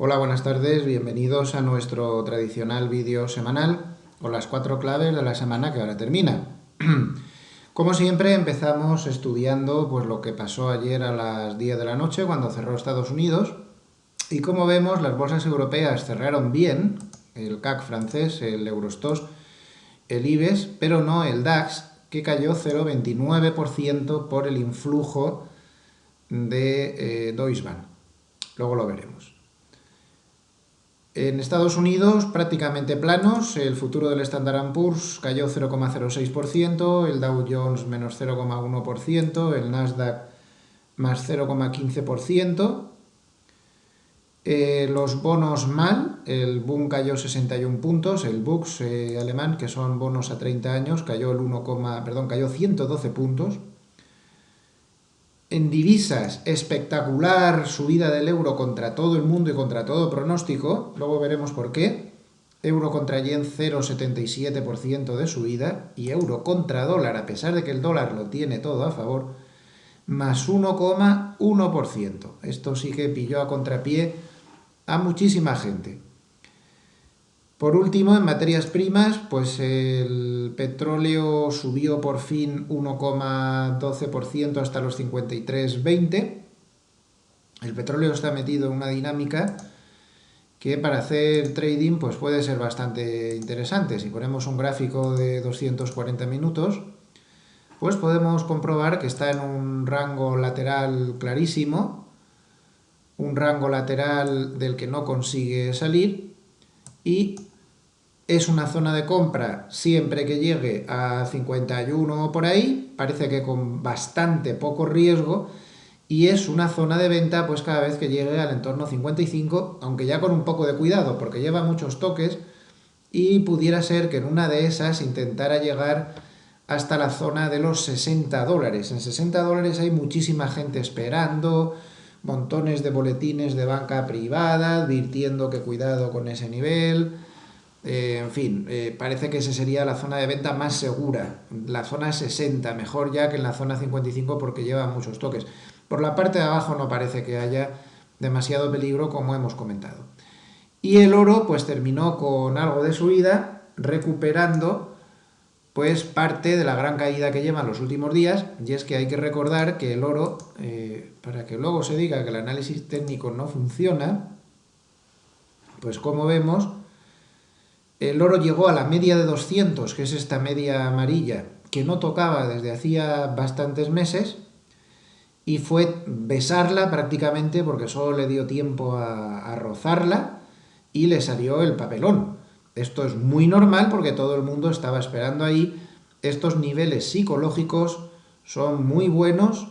Hola, buenas tardes, bienvenidos a nuestro tradicional vídeo semanal con las 4 claves de la semana que ahora termina. Como siempre empezamos estudiando pues, lo que pasó ayer a las 10 de la noche cuando cerró Estados Unidos y como vemos las bolsas europeas cerraron bien, el CAC francés, el Eurostoxx, el IBEX, pero no el DAX que cayó 0,29% por el influjo de Deutsche Bank. Luego lo veremos. En Estados Unidos prácticamente planos, el futuro del Standard & Poor's cayó 0,06%, el Dow Jones menos 0,1%, el Nasdaq más 0,15%. Los bonos mal, el Bund cayó 61 puntos, el BUX alemán, que son bonos a 30 años, cayó, cayó 112 puntos. En divisas, espectacular subida del euro contra todo el mundo y contra todo pronóstico, luego veremos por qué. Euro contra yen 0,77% de subida y euro contra dólar, a pesar de que el dólar lo tiene todo a favor, más 1,1%. Esto sí que pilló a contrapié a muchísima gente. Por último, en materias primas, pues el petróleo subió por fin 1,12% hasta los 53,20. El petróleo está metido en una dinámica que para hacer trading pues puede ser bastante interesante. Si ponemos un gráfico de 240 minutos, pues podemos comprobar que está en un rango lateral clarísimo, un rango lateral del que no consigue salir y es una zona de compra siempre que llegue a 51 o por ahí, parece que con bastante poco riesgo, y es una zona de venta pues cada vez que llegue al entorno 55, aunque ya con un poco de cuidado, porque lleva muchos toques, y pudiera ser que en una de esas intentara llegar hasta la zona de los 60 dólares. En 60 dólares hay muchísima gente esperando, montones de boletines de banca privada advirtiendo que cuidado con ese nivel. En fin, parece que esa sería la zona de venta más segura, la zona 60, mejor ya que en la zona 55 porque lleva muchos toques. Por la parte de abajo no parece que haya demasiado peligro como hemos comentado. Y el oro pues terminó con algo de subida, recuperando pues parte de la gran caída que lleva en los últimos días, y es que hay que recordar que el oro, para que luego se diga que el análisis técnico no funciona, pues como vemos, el oro llegó a la media de 200, que es esta media amarilla, que no tocaba desde hacía bastantes meses, y fue besarla prácticamente porque solo le dio tiempo a rozarla y le salió el papelón. Esto es muy normal porque todo el mundo estaba esperando ahí. Estos niveles psicológicos son muy buenos,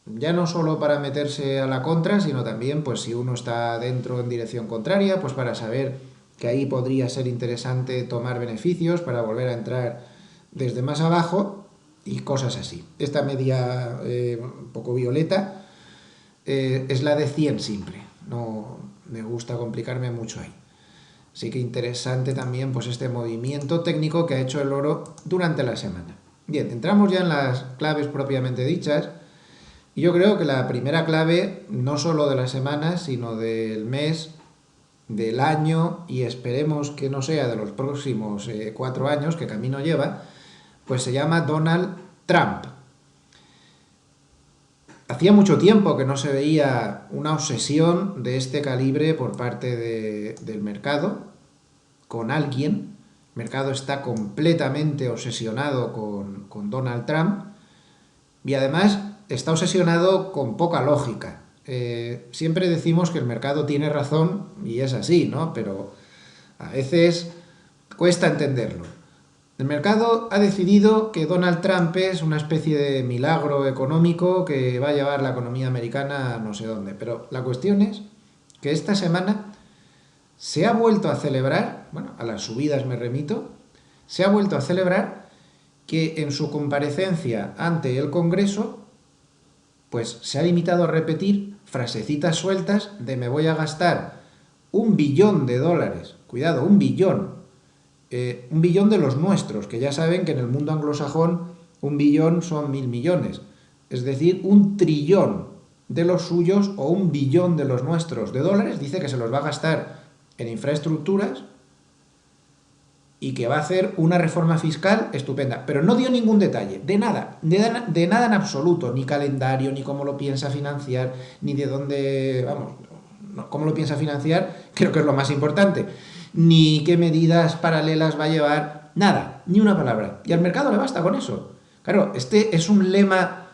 ya no solo para meterse a la contra, sino también pues si uno está dentro en dirección contraria, pues para saber que ahí podría ser interesante tomar beneficios para volver a entrar desde más abajo y cosas así. Esta media un poco violeta es la de 100 simple, no me gusta complicarme mucho ahí. Así que interesante también pues este movimiento técnico que ha hecho el oro durante la semana. Bien, entramos ya en las claves propiamente dichas. Y yo creo que la primera clave, no solo de la semana, sino del mes, del año, y esperemos que no sea de los próximos 4 años, que camino lleva, pues se llama Donald Trump. Hacía mucho tiempo que no se veía una obsesión de este calibre por parte del mercado con alguien. El mercado está completamente obsesionado con Donald Trump y además está obsesionado con poca lógica. Siempre decimos que el mercado tiene razón y es así, ¿no? Pero a veces cuesta entenderlo. El mercado ha decidido que Donald Trump es una especie de milagro económico que va a llevar la economía americana a no sé dónde. Pero la cuestión es que esta semana se ha vuelto a celebrar, bueno, a las subidas me remito, se ha vuelto a celebrar que en su comparecencia ante el Congreso, pues se ha limitado a repetir frasecitas sueltas de me voy a gastar $1 billón, cuidado, $1 billón, $1 billón de los nuestros, que ya saben que en el mundo anglosajón $1 billón son 1.000 millones, es decir, $1 trillón. de los suyos o 1 billón de los nuestros de dólares, dice que se los va a gastar en infraestructuras y que va a hacer una reforma fiscal estupenda, pero no dio ningún detalle, de nada en absoluto, ni calendario, ni cómo lo piensa financiar, ni de dónde, vamos, cómo lo piensa financiar, creo que es lo más importante, ni qué medidas paralelas va a llevar, nada, ni una palabra, y al mercado le basta con eso. Claro, este es un lema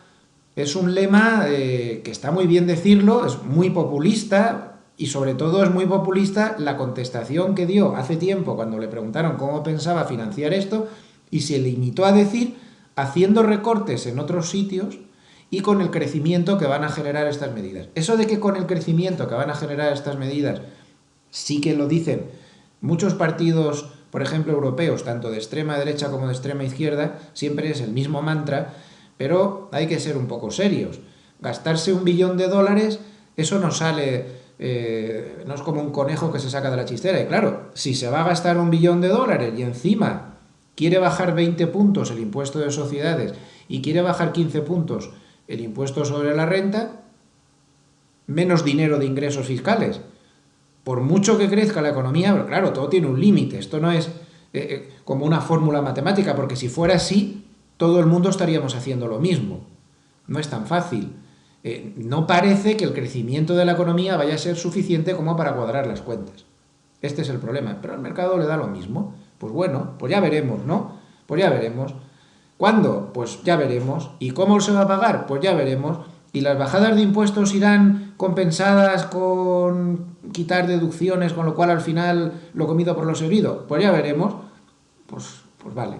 que está muy bien decirlo, es muy populista. Y sobre todo es muy populista la contestación que dio hace tiempo cuando le preguntaron cómo pensaba financiar esto y se limitó a decir haciendo recortes en otros sitios y con el crecimiento que van a generar estas medidas. Eso de que con el crecimiento que van a generar estas medidas sí que lo dicen muchos partidos, por ejemplo, europeos, tanto de extrema derecha como de extrema izquierda, siempre es el mismo mantra, pero hay que ser un poco serios. Gastarse 1 billón de dólares, eso no sale... no es como un conejo que se saca de la chistera. Y claro, si se va a gastar 1 billón de dólares y encima quiere bajar 20 puntos el impuesto de sociedades y quiere bajar 15 puntos el impuesto sobre la renta, menos dinero de ingresos fiscales. Por mucho que crezca la economía, pero claro, todo tiene un límite. Esto no es como una fórmula matemática, porque si fuera así, todo el mundo estaríamos haciendo lo mismo. No es tan fácil. No parece que el crecimiento de la economía vaya a ser suficiente como para cuadrar las cuentas. Este es el problema, pero al mercado le da lo mismo. Pues bueno, pues ya veremos, ¿no? Pues ya veremos. ¿Cuándo? Pues ya veremos. ¿Y cómo se va a pagar? Pues ya veremos. ¿Y las bajadas de impuestos irán compensadas con quitar deducciones, con lo cual al final lo comido por lo servido? Pues ya veremos. Pues vale.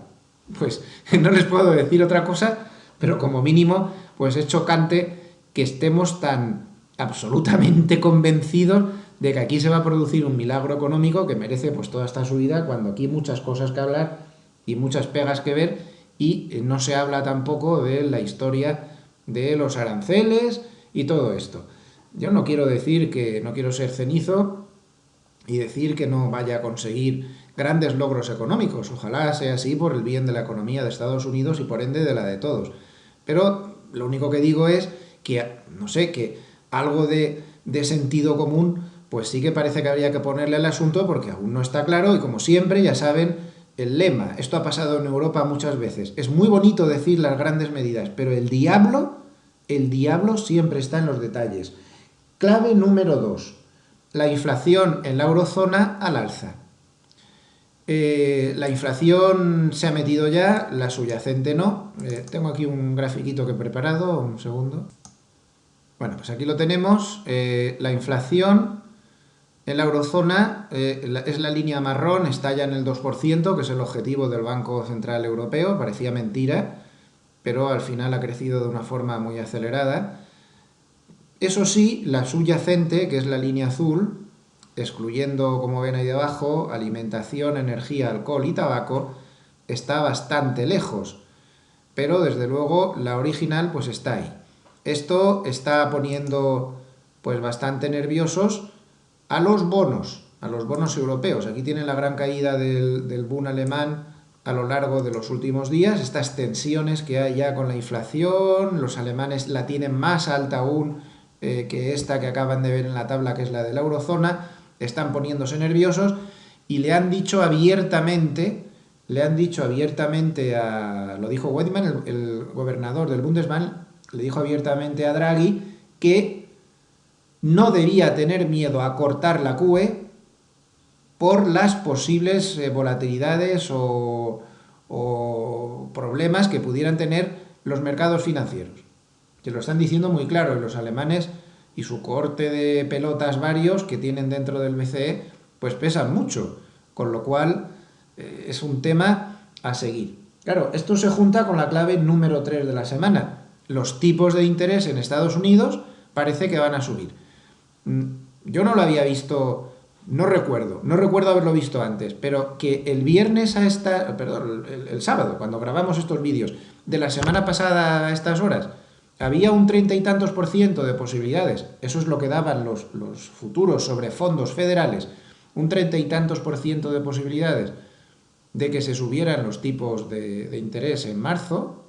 Pues no les puedo decir otra cosa, pero como mínimo, pues es chocante que estemos tan absolutamente convencidos de que aquí se va a producir un milagro económico que merece pues toda esta subida, cuando aquí hay muchas cosas que hablar y muchas pegas que ver, y no se habla tampoco de la historia de los aranceles y todo esto. Yo no quiero ser cenizo y decir que no vaya a conseguir grandes logros económicos. Ojalá sea así por el bien de la economía de Estados Unidos y por ende de la de todos. Pero lo único que digo es que, no sé, que algo de sentido común, pues sí que parece que habría que ponerle al asunto porque aún no está claro y como siempre, ya saben, el lema, esto ha pasado en Europa muchas veces, es muy bonito decir las grandes medidas, pero el diablo siempre está en los detalles. Clave número 2, la inflación en la eurozona al alza. La inflación se ha metido ya, la subyacente no. Tengo aquí un grafiquito que he preparado, un segundo. Bueno, pues aquí lo tenemos. La inflación en la eurozona es la línea marrón, está ya en el 2%, que es el objetivo del Banco Central Europeo. Parecía mentira, pero al final ha crecido de una forma muy acelerada. Eso sí, la subyacente, que es la línea azul, excluyendo, como ven ahí debajo, alimentación, energía, alcohol y tabaco, está bastante lejos. Pero desde luego la original pues está ahí. Esto está poniendo pues bastante nerviosos a los bonos europeos. Aquí tienen la gran caída del Bund alemán a lo largo de los últimos días, estas tensiones que hay ya con la inflación, los alemanes la tienen más alta aún que esta que acaban de ver en la tabla, que es la de la eurozona, están poniéndose nerviosos y le han dicho abiertamente lo dijo Weidmann, el gobernador del Bundesbank, le dijo abiertamente a Draghi que no debía tener miedo a cortar la QE por las posibles volatilidades o problemas que pudieran tener los mercados financieros. Que lo están diciendo muy claro, los alemanes y su cohorte de pelotas varios que tienen dentro del BCE, pues pesan mucho, con lo cual es un tema a seguir. Claro, esto se junta con la clave número 3 de la semana. Los tipos de interés en Estados Unidos parece que van a subir. Yo no lo había visto, no recuerdo haberlo visto antes, pero que el viernes el sábado, cuando grabamos estos vídeos, de la semana pasada a estas horas, había un 30 y tantos % de posibilidades, eso es lo que daban los futuros sobre fondos federales, un 30 y tantos % de posibilidades de que se subieran los tipos de interés en marzo,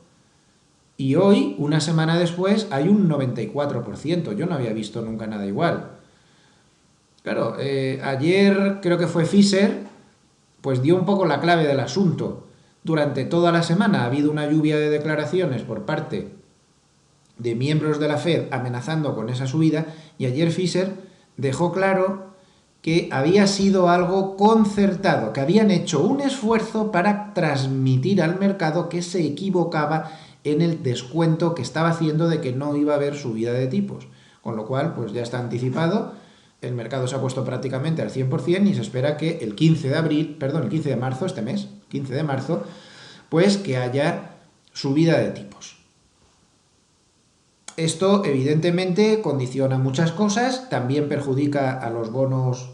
Y hoy, una semana después, hay un 94%. Yo no había visto nunca nada igual. Claro, ayer creo que fue Fisher, pues dio un poco la clave del asunto. Durante toda la semana ha habido una lluvia de declaraciones por parte de miembros de la Fed amenazando con esa subida, y ayer Fisher dejó claro que había sido algo concertado, que habían hecho un esfuerzo para transmitir al mercado que se equivocaba en el descuento que estaba haciendo de que no iba a haber subida de tipos. Con lo cual, pues ya está anticipado, el mercado se ha puesto prácticamente al 100% y se espera que el 15 de abril, perdón, el 15 de marzo, este mes, 15 de marzo, pues que haya subida de tipos. Esto evidentemente condiciona muchas cosas, también perjudica a los bonos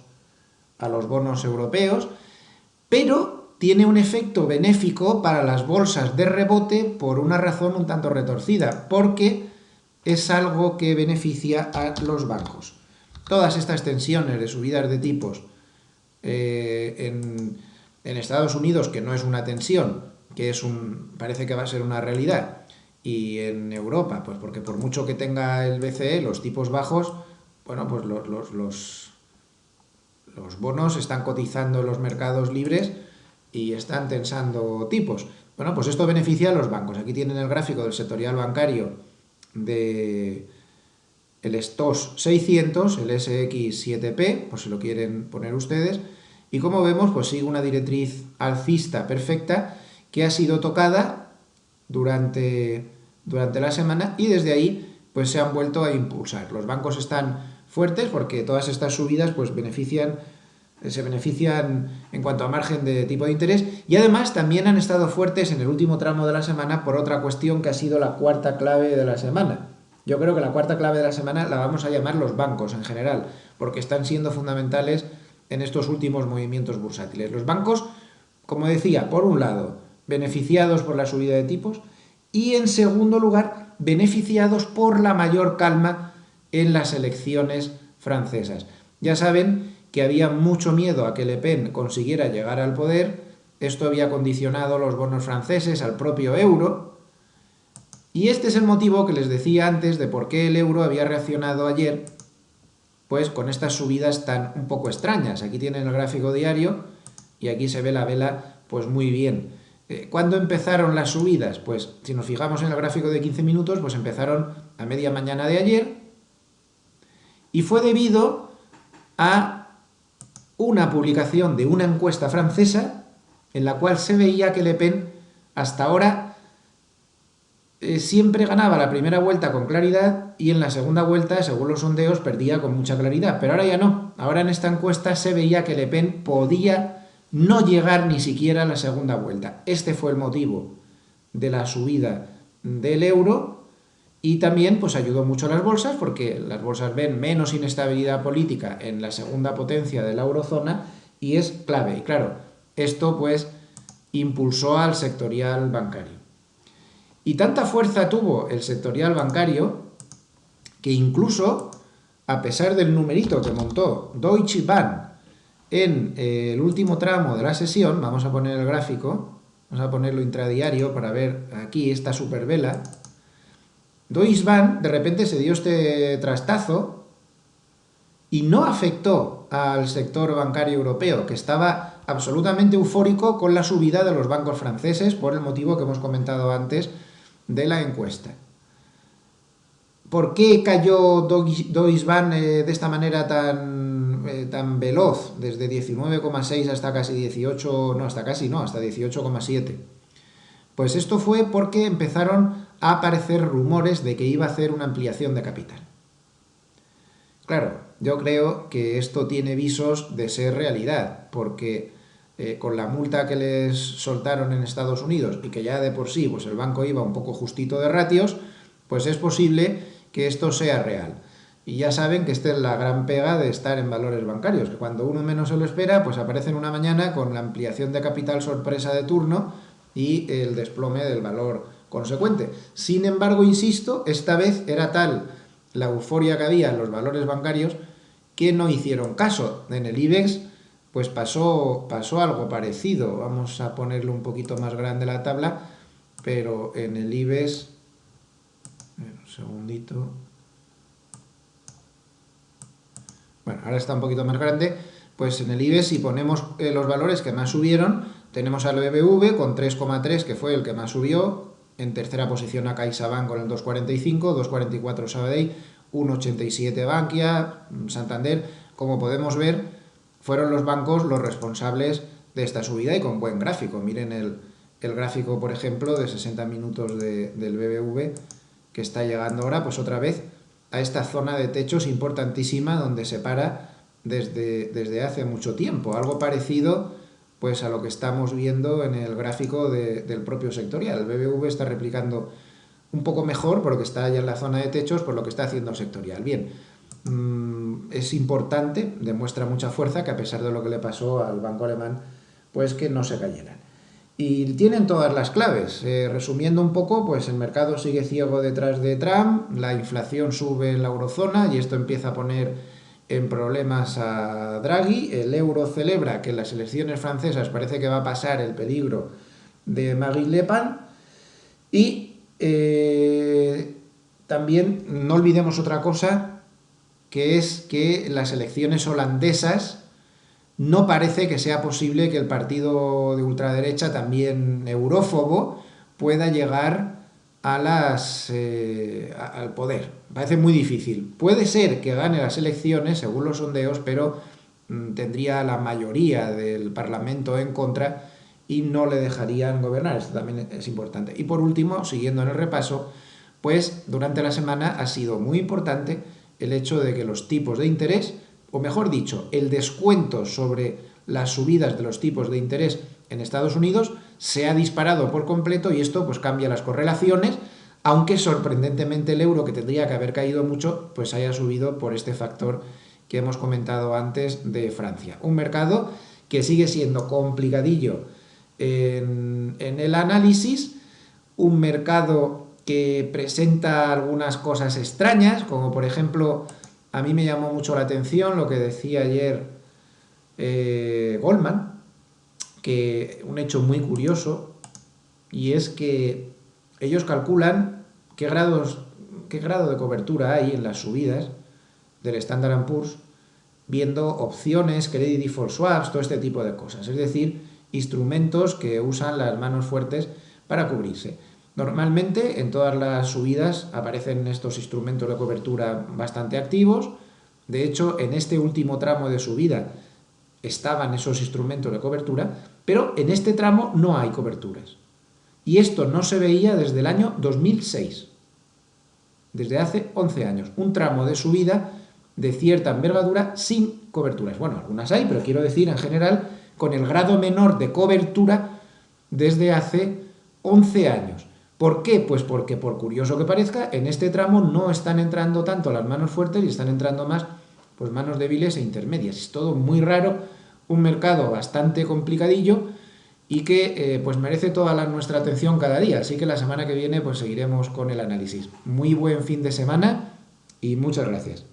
europeos, pero tiene un efecto benéfico para las bolsas de rebote por una razón un tanto retorcida, porque es algo que beneficia a los bancos. Todas estas tensiones de subidas de tipos en Estados Unidos, que no es una tensión, que parece que va a ser una realidad, y en Europa, pues porque por mucho que tenga el BCE los tipos bajos, bueno, pues los bonos están cotizando en los mercados libres y están tensando tipos. Bueno, pues esto beneficia a los bancos. Aquí tienen el gráfico del sectorial bancario de el STOXX 600, el SX7P, por si lo quieren poner ustedes, y como vemos, pues sigue una directriz alcista perfecta que ha sido tocada durante la semana, y desde ahí pues se han vuelto a impulsar. Los bancos están fuertes porque todas estas subidas pues se benefician en cuanto a margen de tipo de interés, y además también han estado fuertes en el último tramo de la semana por otra cuestión que ha sido la cuarta clave de la semana. Yo creo que la cuarta clave de la semana la vamos a llamar los bancos en general, porque están siendo fundamentales en estos últimos movimientos bursátiles. Los bancos, como decía, por un lado, beneficiados por la subida de tipos, y en segundo lugar, beneficiados por la mayor calma en las elecciones francesas. Ya saben que había mucho miedo a que Le Pen consiguiera llegar al poder. Esto había condicionado los bonos franceses al propio euro, y este es el motivo que les decía antes de por qué el euro había reaccionado ayer pues con estas subidas tan un poco extrañas. Aquí tienen el gráfico diario y aquí se ve la vela pues muy bien. ¿Cuándo empezaron las subidas? Pues si nos fijamos en el gráfico de 15 minutos, pues empezaron a media mañana de ayer, y fue debido a una publicación de una encuesta francesa en la cual se veía que Le Pen hasta ahora siempre ganaba la primera vuelta con claridad, y en la segunda vuelta, según los sondeos, perdía con mucha claridad. Pero ahora ya no. Ahora en esta encuesta se veía que Le Pen podía no llegar ni siquiera a la segunda vuelta. Este fue el motivo de la subida del euro, y también pues ayudó mucho a las bolsas, porque las bolsas ven menos inestabilidad política en la segunda potencia de la eurozona, y es clave. Y claro, esto pues impulsó al sectorial bancario. Y tanta fuerza tuvo el sectorial bancario que incluso, a pesar del numerito que montó Deutsche Bank en el último tramo de la sesión, vamos a poner el gráfico, vamos a ponerlo intradiario para ver aquí esta supervela, Deutsche Bank de repente se dio este trastazo y no afectó al sector bancario europeo, que estaba absolutamente eufórico con la subida de los bancos franceses por el motivo que hemos comentado antes de la encuesta. ¿Por qué cayó Deutsche Bank de esta manera tan veloz, desde 19,6 hasta casi 18, no, hasta casi no, hasta 18,7? Pues esto fue porque empezaron a aparecer rumores de que iba a hacer una ampliación de capital. Claro, yo creo que esto tiene visos de ser realidad, porque con la multa que les soltaron en Estados Unidos, y que ya de por sí pues el banco iba un poco justito de ratios, pues es posible que esto sea real. Y ya saben que esta es la gran pega de estar en valores bancarios, que cuando uno menos se lo espera, pues aparecen una mañana con la ampliación de capital sorpresa de turno y el desplome del valor consecuente. Sin embargo, insisto, esta vez era tal la euforia que había en los valores bancarios que no hicieron caso. En el IBEX pues pasó algo parecido. Vamos a ponerle un poquito más grande la tabla, pero en el IBEX Un segundito. Bueno, ahora está un poquito más grande. Pues en el IBEX, si ponemos los valores que más subieron, tenemos al BBV con 3,3, que fue el que más subió. En tercera posición a CaixaBank con el 2,45, 2,44 Sabadell, 1,87 Bankia, Santander. Como podemos ver, fueron los bancos los responsables de esta subida y con buen gráfico. Miren el gráfico, por ejemplo, de 60 minutos del BBV, que está llegando ahora, pues otra vez, a esta zona de techos importantísima donde se para desde hace mucho tiempo. Algo parecido pues a lo que estamos viendo en el gráfico del propio sectorial. El BBV está replicando un poco mejor porque está ya en la zona de techos por lo que está haciendo el sectorial. Bien, es importante, demuestra mucha fuerza que a pesar de lo que le pasó al banco alemán, pues que no se cayeran. Y tienen todas las claves. Resumiendo un poco, pues el mercado sigue ciego detrás de Trump, la inflación sube en la eurozona y esto empieza a poner en problemas a Draghi. El euro celebra que en las elecciones francesas parece que va a pasar el peligro de Marine Le Pen. Y también no olvidemos otra cosa, que es que las elecciones holandesas no parece que sea posible que el partido de ultraderecha, también eurófobo, pueda llegar al poder. Parece muy difícil. Puede ser que gane las elecciones, según los sondeos, pero tendría la mayoría del Parlamento en contra y no le dejarían gobernar. Esto también es importante. Y por último, siguiendo en el repaso, pues durante la semana ha sido muy importante el hecho de que los tipos de interés, o mejor dicho, el descuento sobre las subidas de los tipos de interés en Estados Unidos se ha disparado por completo y esto pues cambia las correlaciones, aunque sorprendentemente el euro, que tendría que haber caído mucho, pues haya subido por este factor que hemos comentado antes de Francia. Un mercado que sigue siendo complicadillo en el análisis, un mercado que presenta algunas cosas extrañas, como por ejemplo, a mí me llamó mucho la atención lo que decía ayer Goldman, que un hecho muy curioso, y es que ellos calculan qué grado de cobertura hay en las subidas del Standard & Poor's, viendo opciones, credit default swaps, todo este tipo de cosas, es decir, instrumentos que usan las manos fuertes para cubrirse. Normalmente en todas las subidas aparecen estos instrumentos de cobertura bastante activos. De hecho, en este último tramo de subida estaban esos instrumentos de cobertura, pero en este tramo no hay coberturas. Y esto no se veía desde el año 2006, desde hace 11 años. Un tramo de subida de cierta envergadura sin coberturas. Bueno, algunas hay, pero quiero decir en general con el grado menor de cobertura desde hace 11 años. ¿Por qué? Pues porque, por curioso que parezca, en este tramo no están entrando tanto las manos fuertes y están entrando más pues manos débiles e intermedias. Es todo muy raro, un mercado bastante complicadillo y que pues merece toda nuestra atención cada día. Así que la semana que viene pues seguiremos con el análisis. Muy buen fin de semana y muchas gracias.